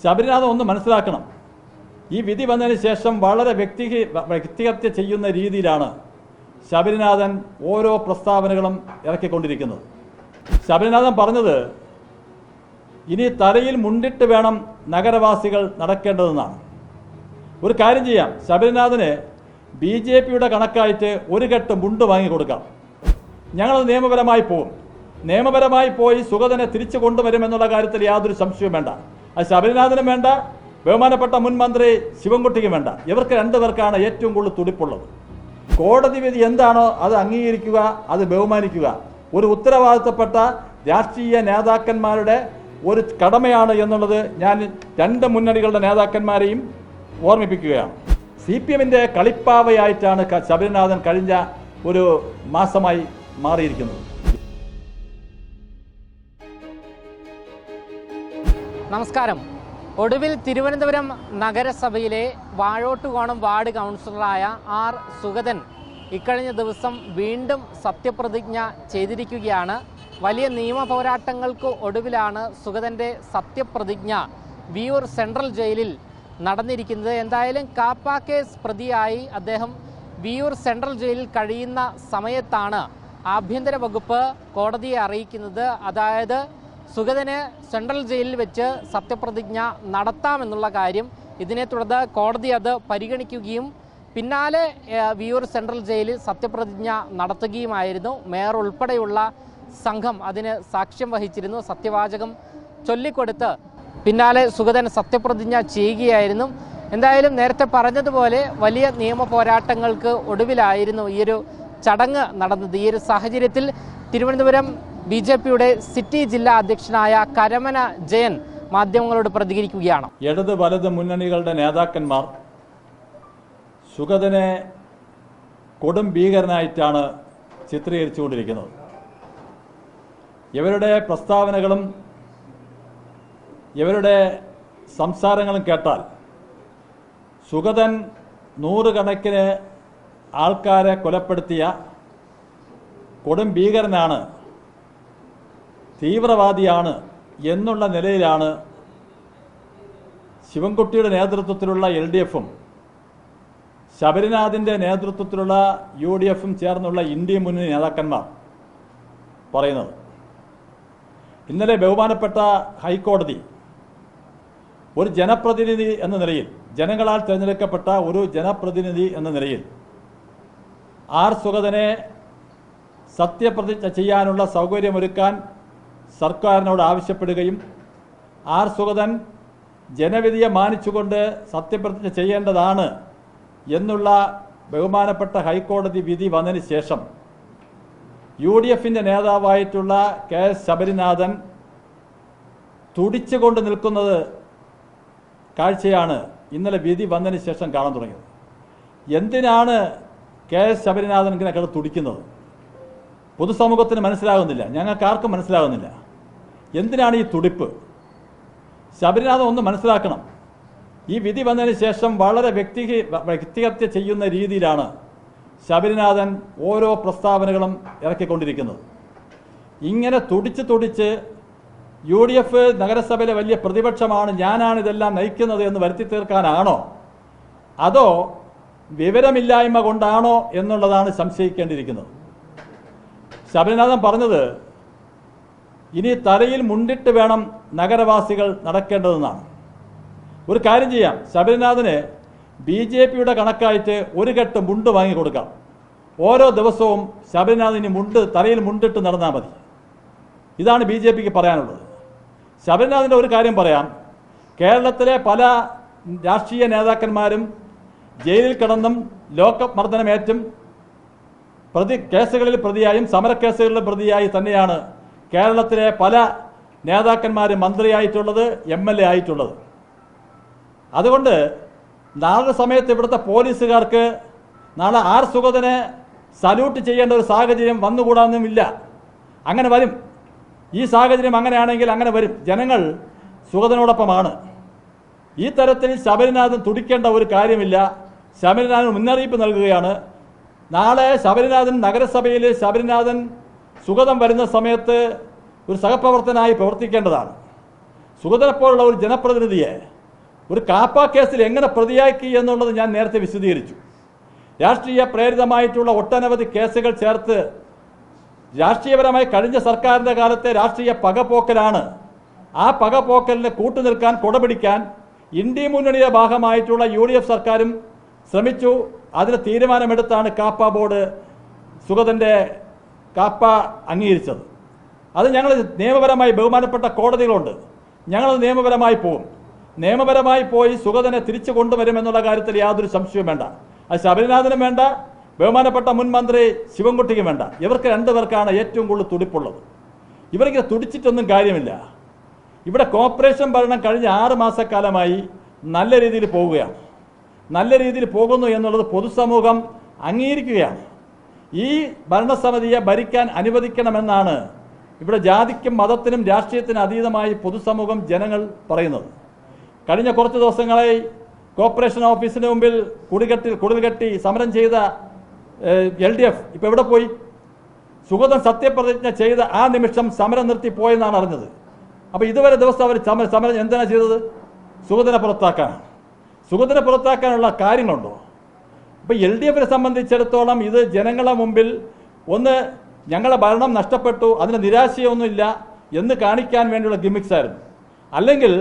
ശബരിനാഥൻ ഒന്ന് മനസ്സിലാക്കണം. ഈ വിധി വന്നതിന് ശേഷം വളരെ വ്യക്തിഹത്യ ചെയ്യുന്ന രീതിയിലാണ് ശബരിനാഥൻ ഓരോ പ്രസ്താവനകളും ഇറക്കിക്കൊണ്ടിരിക്കുന്നത്. ശബരിനാഥൻ പറഞ്ഞത് ഇനി തലയിൽ മുണ്ടിട്ട് വേണം നഗരവാസികൾ നടക്കേണ്ടതെന്നാണ്. ഒരു കാര്യം ചെയ്യാം, ശബരിനാഥന് BJPയുടെ കണക്കായിട്ട് ഒരു കെട്ട് മുണ്ട് വാങ്ങിക്കൊടുക്കാം. ഞങ്ങളത് നിയമപരമായി പോകും. നിയമപരമായി പോയി സുഗതനെ തിരിച്ചു കൊണ്ടുവരുമെന്നുള്ള കാര്യത്തിൽ യാതൊരു സംശയവും വേണ്ട. അത് ശബരിനാഥനും വേണ്ട, ബഹുമാനപ്പെട്ട മുൻ മന്ത്രി ശിവൻകുട്ടിക്കും വേണ്ട. ഇവർക്ക് രണ്ടുപേർക്കാണ് ഏറ്റവും കൂടുതൽ തുടിപ്പുള്ളത്. കോടതി വിധി എന്താണോ അത് അംഗീകരിക്കുക, അത് ബഹുമാനിക്കുക ഒരു ഉത്തരവാദിത്തപ്പെട്ട രാഷ്ട്രീയ നേതാക്കന്മാരുടെ ഒരു കടമയാണ് എന്നുള്ളത് ഞാൻ രണ്ട് മുന്നണികളുടെ നേതാക്കന്മാരെയും ഓർമ്മിപ്പിക്കുകയാണ്. CPMന്റെ കളിപ്പാവയായിട്ടാണ് ശബരിനാഥൻ കഴിഞ്ഞ ഒരു മാസമായി മാറിയിരിക്കുന്നത്. നമസ്കാരം. ഒടുവിൽ തിരുവനന്തപുരം നഗരസഭയിലെ വാഴോട്ടുകോണം വാർഡ് കൗൺസിലറായ R. സുഗതൻ ഇക്കഴിഞ്ഞ ദിവസം വീണ്ടും സത്യപ്രതിജ്ഞ ചെയ്തിരിക്കുകയാണ്. വലിയ നിയമ പോരാട്ടങ്ങൾക്ക് ഒടുവിലാണ് സുഗതൻ്റെ സത്യപ്രതിജ്ഞ വിയൂർ സെൻട്രൽ ജയിലിൽ നടന്നിരിക്കുന്നത്. എന്തായാലും കാപ്പ കേസ് പ്രതിയായി അദ്ദേഹം വിയൂർ സെൻട്രൽ ജയിലിൽ കഴിയുന്ന സമയത്താണ് ആഭ്യന്തര വകുപ്പ് കോടതിയെ അറിയിക്കുന്നത്. അതായത് സുഗതന് സെൻട്രൽ ജയിലിൽ വെച്ച് സത്യപ്രതിജ്ഞ നടത്താമെന്നുള്ള കാര്യം. ഇതിനെ തുടർന്ന് കോടതി അത് പരിഗണിക്കുകയും പിന്നാലെ വിയൂർ സെൻട്രൽ ജയിലിൽ സത്യപ്രതിജ്ഞ നടത്തുകയുമായിരുന്നു. മേയർ ഉൾപ്പെടെയുള്ള സംഘം അതിന് സാക്ഷ്യം വഹിച്ചിരുന്നു. സത്യവാചകം ചൊല്ലിക്കൊടുത്ത് പിന്നാലെ സുഗതൻ സത്യപ്രതിജ്ഞ ചെയ്യുകയായിരുന്നു. എന്തായാലും നേരത്തെ പറഞ്ഞതുപോലെ വലിയ നിയമ പോരാട്ടങ്ങൾക്ക് ഒടുവിലായിരുന്നു ഈ ഒരു ചടങ്ങ് നടന്നത്. ഈ ഒരു സാഹചര്യത്തിൽ തിരുവനന്തപുരം BJPയുടെ സിറ്റി ജില്ലാ അധ്യക്ഷനായ കരമന ജയൻ മാധ്യമങ്ങളോട് പ്രതികരിക്കുകയാണ്. ഇടത് വലത് മുന്നണികളുടെ നേതാക്കന്മാർ സുഗതനെ കൊടും ഭീകരനായിട്ടാണ് ചിത്രീകരിച്ചുകൊണ്ടിരിക്കുന്നത്. ഇവരുടെ പ്രസ്താവനകളും ഇവരുടെ സംസാരങ്ങളും കേട്ടാൽ സുഗതൻ നൂറുകണക്കിന് ആൾക്കാരെ കൊലപ്പെടുത്തിയ കൊടും ഭീകരനാണ്, തീവ്രവാദിയാണ് എന്നുള്ള നിലയിലാണ് ശിവൻകുട്ടിയുടെ നേതൃത്വത്തിലുള്ള LDFും ശബരിനാഥിൻ്റെ നേതൃത്വത്തിലുള്ള UDFും ചേർന്നുള്ള ഇന്ത്യ മുന്നണി നേതാക്കന്മാർ പറയുന്നത്. ഇന്നലെ ബഹുമാനപ്പെട്ട ഹൈക്കോടതി ഒരു ജനപ്രതിനിധി എന്ന നിലയിൽ, ജനങ്ങളാൽ തിരഞ്ഞെടുക്കപ്പെട്ട ഒരു ജനപ്രതിനിധി എന്ന നിലയിൽ R. സുഗതനെ സത്യപ്രതിജ്ഞ ചെയ്യാനുള്ള സൗകര്യമൊരുക്കാൻ സർക്കാരിനോട് ആവശ്യപ്പെടുകയും R. സുഗതൻ ജനവിധിയെ മാനിച്ചുകൊണ്ട് സത്യപ്രതിജ്ഞ ചെയ്യേണ്ടതാണ് എന്നുള്ള ബഹുമാനപ്പെട്ട ഹൈക്കോടതി വിധി വന്നതിന് ശേഷം UDFിൻ്റെ നേതാവായിട്ടുള്ള KS ശബരിനാഥൻ തുടിച്ചുകൊണ്ട് നിൽക്കുന്നത് കാഴ്ചയാണ് ഇന്നലെ വിധി വന്നതിന് ശേഷം കാണാൻ തുടങ്ങിയത്. എന്തിനാണ് KS ശബരിനാഥൻ ഇങ്ങനെ കിടന്ന് തുടിക്കുന്നത്? പൊതുസമൂഹത്തിന് മനസ്സിലാകുന്നില്ല, ഞങ്ങൾക്കാർക്കും മനസ്സിലാകുന്നില്ല. എന്തിനാണ് ഈ തുടിപ്പ്? ശബരിനാഥൻ ഒന്ന് മനസ്സിലാക്കണം. ഈ വിധി വന്നതിന് ശേഷം വളരെ വ്യക്തിഹത്യ ചെയ്യുന്ന രീതിയിലാണ് ശബരിനാഥൻ ഓരോ പ്രസ്താവനകളും ഇറക്കിക്കൊണ്ടിരിക്കുന്നത്. ഇങ്ങനെ തുടിച്ച് UDF നഗരസഭയിലെ വലിയ പ്രതിപക്ഷമാണ്, ഞാനാണ് ഇതെല്ലാം നയിക്കുന്നത് എന്ന് വരുത്തി തീർക്കാനാണോ, അതോ വിവരമില്ലായ്മ കൊണ്ടാണോ എന്നുള്ളതാണ് സംശയിക്കേണ്ടിയിരിക്കുന്നത്. ശബരിനാഥൻ പറഞ്ഞത് ഇനി തലയിൽ മുണ്ടിട്ട് വേണം നഗരവാസികൾ നടക്കേണ്ടതെന്നാണ്. ഒരു കാര്യം ചെയ്യാം, ശബരിനാഥന് BJPയുടെ കണക്കായിട്ട് ഒരു കെട്ട് മുണ്ട് വാങ്ങിക്കൊടുക്കാം. ഓരോ ദിവസവും ശബരിനാഥിന് തലയിൽ മുണ്ടിട്ട് നടന്നാൽ മതി. ഇതാണ് BJPക്ക് പറയാനുള്ളത്. ശബരിനാഥിൻ്റെ ഒരു കാര്യം പറയാം, കേരളത്തിലെ പല രാഷ്ട്രീയ നേതാക്കന്മാരും ജയിലിൽ കിടന്നും ലോക്കപ്പ് മർദ്ദനമേറ്റും കേസുകളിൽ പ്രതിയായും സമരക്കേസുകളിൽ പ്രതിയായി തന്നെയാണ് കേരളത്തിലെ പല നേതാക്കന്മാരും മന്ത്രിയായിട്ടുള്ളത്, MLA ആയിട്ടുള്ളത്. അതുകൊണ്ട് നാളെ സമയത്ത് ഇവിടുത്തെ പോലീസുകാർക്ക് നാളെ R. സുഗതനെ സല്യൂട്ട് ചെയ്യേണ്ട ഒരു സാഹചര്യം വന്നുകൂടാന്നുമില്ല. അങ്ങനെ വരും. ഈ സാഹചര്യം അങ്ങനെയാണെങ്കിൽ അങ്ങനെ വരും. ജനങ്ങൾ സുഗതനോടൊപ്പമാണ്. ഈ തരത്തിൽ ശബരിനാഥൻ തുടിക്കേണ്ട ഒരു കാര്യമില്ല. ശബരിനാഥൻ മുന്നറിയിപ്പ് നൽകുകയാണ്. നാളെ ശബരിനാഥൻ നഗരസഭയിൽ സുഗതൻ വരുന്ന സമയത്ത് ഒരു സഹപ്രവർത്തനായി പ്രവർത്തിക്കേണ്ടതാണ്. സുഗതനെപ്പോലുള്ള ഒരു ജനപ്രതിനിധിയെ ഒരു കാപ്പ കേസിൽ എങ്ങനെ പ്രതിയാക്കി എന്നുള്ളത് ഞാൻ നേരത്തെ വിശദീകരിച്ചു. രാഷ്ട്രീയ പ്രേരിതമായിട്ടുള്ള ഒട്ടനവധി കേസുകൾ ചേർത്ത് രാഷ്ട്രീയപരമായി കഴിഞ്ഞ സർക്കാരിൻ്റെ കാലത്തെ രാഷ്ട്രീയ പകപോക്കലാണ്. ആ പകപോക്കലിന് കൂട്ടുനിൽക്കാൻ കൊടപിടിക്കാൻ ഇന്ത്യ മുന്നണിയുടെ ഭാഗമായിട്ടുള്ള UDF സർക്കാരും ശ്രമിച്ചു. അതിന് തീരുമാനമെടുത്താണ് കാപ്പ ബോർഡ് സുഗതൻ്റെ കാപ്പ അംഗീകരിച്ചത്. അത് ഞങ്ങൾ നിയമപരമായി ബഹുമാനപ്പെട്ട കോടതികളുണ്ട്, ഞങ്ങൾ നിയമപരമായി പോകും. നിയമപരമായി പോയി സുഗതനെ തിരിച്ചു കൊണ്ടുവരുമെന്നുള്ള കാര്യത്തിൽ യാതൊരു സംശയവും വേണ്ട. അത് ശബരിനാഥനും വേണ്ട, ബഹുമാനപ്പെട്ട മുൻ മന്ത്രി ശിവൻകുട്ടിക്കും വേണ്ട. ഇവർക്ക് രണ്ടുപേർക്കാണ് ഏറ്റവും കൂടുതൽ തുടിപ്പുള്ളത്. ഇവർക്ക് തുടിച്ചിട്ടൊന്നും കാര്യമില്ല. ഇവിടെ കോർപ്പറേഷൻ ഭരണം കഴിഞ്ഞ 6 മാസക്കാലമായി നല്ല രീതിയിൽ പോവുകയാണ്. നല്ല രീതിയിൽ പോകുന്നു എന്നുള്ളത് പൊതുസമൂഹം അംഗീകരിക്കുകയാണ്. ഈ ഭരണസമിതിയെ ഭരിക്കാൻ അനുവദിക്കണമെന്നാണ് ഇവിടെ ജാതിക്കും മതത്തിനും രാഷ്ട്രീയത്തിനും അതീതമായി പൊതുസമൂഹം ജനങ്ങൾ പറയുന്നത്. കഴിഞ്ഞ കുറച്ച് ദിവസങ്ങളായി കോർപ്പറേഷൻ ഓഫീസിന് മുമ്പിൽ കുടിൽകെട്ടി സമരം ചെയ്ത LDF ഇപ്പോൾ എവിടെ പോയി? സുഗതൻ സത്യപ്രതിജ്ഞ ചെയ്ത ആ നിമിഷം സമരം നിർത്തി പോയെന്നാണ് അറിഞ്ഞത്. അപ്പോൾ ഇതുവരെ ദിവസം അവർ സമരം എന്താണ് ചെയ്തത്? സുഗതനെ പുറത്താക്കാനാണ്. സുഗതനെ പുറത്താക്കാനുള്ള കാര്യങ്ങളുണ്ടോ? അപ്പോൾ LDFനെ സംബന്ധിച്ചിടത്തോളം ഇത് ജനങ്ങളെ മുമ്പിൽ ഒന്ന് ഞങ്ങളെ ഭരണം നഷ്ടപ്പെട്ടു, അതിന് നിരാശയൊന്നുമില്ല എന്ന് കാണിക്കാൻ വേണ്ടിയുള്ള ഗിമിക്സ് ആയിരുന്നു. അല്ലെങ്കിൽ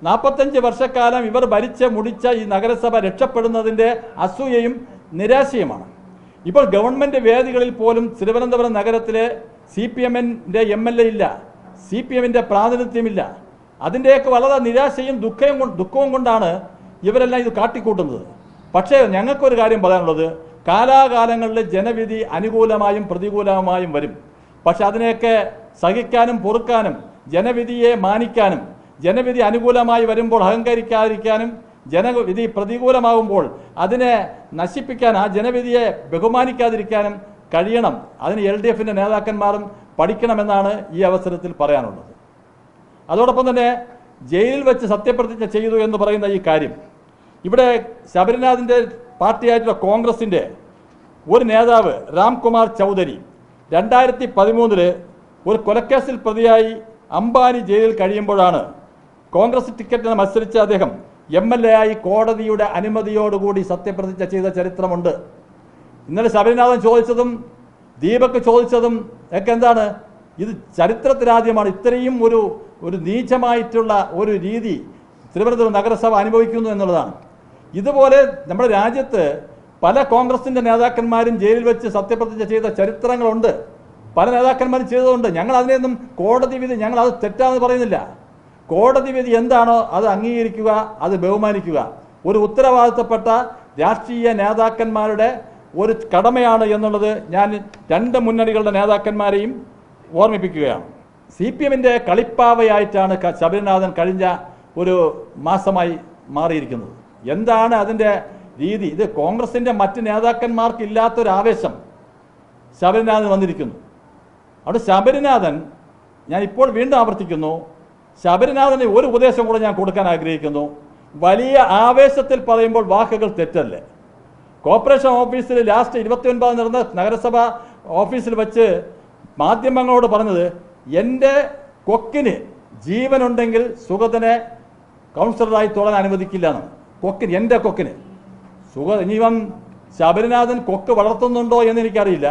45 വർഷക്കാലം ഇവർ ഭരിച്ച് മുടിച്ച ഈ നഗരസഭ രക്ഷപ്പെടുന്നതിൻ്റെ അസൂയയും നിരാശയുമാണ്. ഇപ്പോൾ ഗവൺമെൻറ് വേദികളിൽ പോലും തിരുവനന്തപുരം നഗരത്തിലെ CPMൻ്റെ MLA ഇല്ല, CPMൻ്റെ പ്രാതിനിധ്യമില്ല. അതിൻ്റെയൊക്കെ വളരെ നിരാശയും ദുഃഖവും കൊണ്ടാണ് ഇവരെല്ലാം ഇത് കാട്ടിക്കൂട്ടുന്നത്. പക്ഷേ ഞങ്ങൾക്കൊരു കാര്യം പറയാനുള്ളത്, കാലാകാലങ്ങളിൽ ജനവിധി അനുകൂലമായും പ്രതികൂലമായും വരും. പക്ഷെ അതിനെയൊക്കെ സഹിക്കാനും പൊറുക്കാനും ജനവിധിയെ മാനിക്കാനും ജനവിധി അനുകൂലമായി വരുമ്പോൾ അഹങ്കരിക്കാതിരിക്കാനും ജനവിധി പ്രതികൂലമാകുമ്പോൾ അതിനെ നശിപ്പിക്കാൻ ആ ജനവിധിയെ ബഹുമാനിക്കാതിരിക്കാനും കഴിയണം. അതിന് LDFൻ്റെ നേതാക്കന്മാരും പഠിക്കണമെന്നാണ് ഈ അവസരത്തിൽ പറയാനുള്ളത്. അതോടൊപ്പം തന്നെ ജയിലിൽ വെച്ച് സത്യപ്രതിജ്ഞ ചെയ്തു എന്ന് പറയുന്ന ഈ കാര്യം, ഇവിടെ ശബരിനാഥിൻ്റെ പാർട്ടിയായിട്ടുള്ള കോൺഗ്രസിൻ്റെ ഒരു നേതാവ് രാംകുമാർ ചൗധരി 2013 ഒരു കൊലക്കേസിൽ പ്രതിയായി അംബാനി ജയിലിൽ കഴിയുമ്പോഴാണ് കോൺഗ്രസ് ടിക്കറ്റിന് മത്സരിച്ച അദ്ദേഹം MLA ആയി കോടതിയുടെ അനുമതിയോടുകൂടി സത്യപ്രതിജ്ഞ ചെയ്ത ചരിത്രമുണ്ട്. ഇന്നലെ ശബരിനാഥൻ ചോദിച്ചതും ദീപക് ചോദിച്ചതും ഒക്കെ എന്താണ്? ഇത് ചരിത്രത്തിലാദ്യമാണ് ഇത്രയും ഒരു നീചമായിട്ടുള്ള ഒരു രീതി തിരുവനന്തപുരം നഗരസഭ അനുഭവിക്കുന്നു എന്നുള്ളതാണ്. ഇതുപോലെ നമ്മുടെ രാജ്യത്ത് പല കോൺഗ്രസിൻ്റെ നേതാക്കന്മാരും ജയിലിൽ വെച്ച് സത്യപ്രതിജ്ഞ ചെയ്ത ചരിത്രങ്ങളുണ്ട്. പല നേതാക്കന്മാരും ചെയ്തതുകൊണ്ട് ഞങ്ങൾ അതിനെയൊന്നും കോടതി വിധി ഞങ്ങൾ അത് തെറ്റാണെന്ന് പറയുന്നില്ല. കോടതി വിധി എന്താണോ അത് അംഗീകരിക്കുക, അത് ബഹുമാനിക്കുക ഒരു ഉത്തരവാദിത്തപ്പെട്ട രാഷ്ട്രീയ നേതാക്കന്മാരുടെ ഒരു കടമയാണ് എന്നുള്ളത് ഞാൻ രണ്ട് മുന്നണികളുടെ നേതാക്കന്മാരെയും ഓർമ്മിപ്പിക്കുകയാണ്. CPMൻ്റെ കളിപ്പാവയായിട്ടാണ് ശബരിനാഥൻ കഴിഞ്ഞ ഒരു മാസമായി മാറിയിരിക്കുന്നത്. എന്താണ് അതിൻ്റെ രീതി? ഇത് കോൺഗ്രസിൻ്റെ മറ്റ് നേതാക്കന്മാർക്ക് ഇല്ലാത്തൊരാവേശം ശബരിനാഥൻ വന്നിരിക്കുന്നു. അവിടെ ശബരിനാഥൻ, ഞാൻ ഇപ്പോൾ വീണ്ടും ആവർത്തിക്കുന്നു, ശബരിനാഥന് ഒരു ഉപദേശം കൂടെ ഞാൻ കൊടുക്കാൻ ആഗ്രഹിക്കുന്നു. വലിയ ആവേശത്തിൽ പറയുമ്പോൾ വാക്കുകൾ തെറ്റല്ലേ. കോർപ്പറേഷൻ ഓഫീസിൽ ലാസ്റ്റ് 29 നടന്ന നഗരസഭ ഓഫീസിൽ വെച്ച് മാധ്യമങ്ങളോട് പറഞ്ഞത്, എൻ്റെ കൊക്കിന് ജീവനുണ്ടെങ്കിൽ സുഗതനെ കൗൺസിലറായി തൊടാൻ അനുവദിക്കില്ല എന്നാണ്. കൊക്കിന്, എൻ്റെ കൊക്കിന് ഇനിവൻ ശബരിനാഥൻ കൊക്ക് വളർത്തുന്നുണ്ടോ എന്ന് എനിക്കറിയില്ല.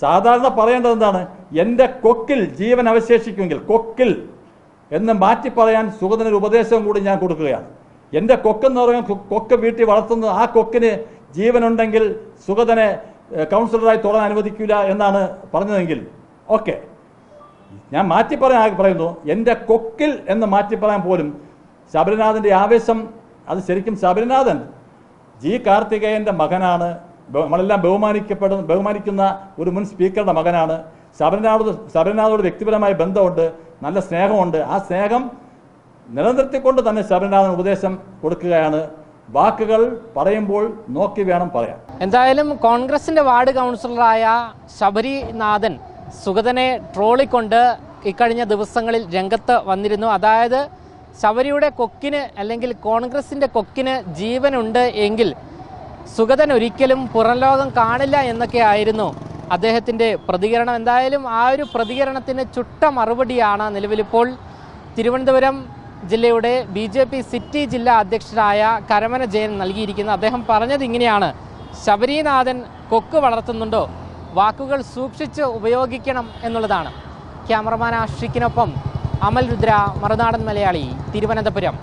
സാധാരണ പറയേണ്ടത് എന്താണ്? എൻ്റെ കൊക്കിൽ ജീവൻ അവശേഷിക്കുമെങ്കിൽ, കൊക്കിൽ എന്ന് മാറ്റി പറയാൻ സുഗതനൊരു ഉപദേശം കൂടി ഞാൻ കൊടുക്കുകയാണ്. എൻ്റെ കൊക്കെന്ന് പറയുമ്പോൾ കൊക്ക് വീട്ടിൽ വളർത്തുന്നത്, ആ കൊക്കിന് ജീവനുണ്ടെങ്കിൽ സുഗതനെ കൗൺസിലറായി തൊടാൻ അനുവദിക്കില്ല എന്നാണ് പറഞ്ഞതെങ്കിൽ ഓക്കെ, ഞാൻ മാറ്റി പറയുന്നു. എൻ്റെ കൊക്കിൽ എന്ന് മാറ്റി പറയാൻ പോലും ശബരിനാഥൻ്റെ ആവേശം, അത് ശരിക്കും ശബരിനാഥൻ G. കാർത്തികേയൻ്റെ മകനാണ്. നമ്മളെല്ലാം ബഹുമാനിക്കുന്ന ഒരു മുൻ സ്പീക്കറുടെ മകനാണ്. ശബരിനാഥോട് വ്യക്തിപരമായ ബന്ധമുണ്ട്, നല്ല സ്നേഹമുണ്ട്. ആ സ്നേഹം നിലനിർത്തിക്കൊണ്ട് തന്നെ ശബരിനാഥൻ ഉപദേശം കൊടുക്കുകയാണ്. വാക്കുകൾ പറയുമ്പോൾ നോക്കി വേണം പറയാൻ. എന്തായാലും കോൺഗ്രസിന്റെ വാർഡ് കൗൺസിലറായ ശബരിനാഥൻ സുഗതനെ ട്രോളിക്കൊണ്ട് ഇക്കഴിഞ്ഞ ദിവസങ്ങളിൽ രംഗത്ത് വന്നിരുന്നു. അതായത് ശബരിയുടെ കൊക്കിന് അല്ലെങ്കിൽ കോൺഗ്രസിന്റെ കൊക്കിന് ജീവനുണ്ട് എങ്കിൽ സുഗതൻ ഒരിക്കലും പുറം ലോകം കാണില്ല എന്നൊക്കെ ആയിരുന്നു അദ്ദേഹത്തിൻ്റെ പ്രതികരണം. എന്തായാലും ആ ഒരു പ്രതികരണത്തിന് ചുട്ട മറുപടിയാണ് നിലവിലിപ്പോൾ തിരുവനന്തപുരം ജില്ലയുടെ BJP സിറ്റി ജില്ലാ അധ്യക്ഷനായ കരമന ജയൻ നൽകിയിരിക്കുന്നത്. അദ്ദേഹം പറഞ്ഞത് ഇങ്ങനെയാണ്: ശബരിനാഥൻ കൊക്ക് വളർത്തുന്നുണ്ടോ, വാക്കുകൾ സൂക്ഷിച്ച് ഉപയോഗിക്കണം എന്നുള്ളതാണ്. ക്യാമറമാൻ ആഷിക്കിനൊപ്പം അമൽ രുദ്ര, മറുനാടൻ മലയാളി, തിരുവനന്തപുരം.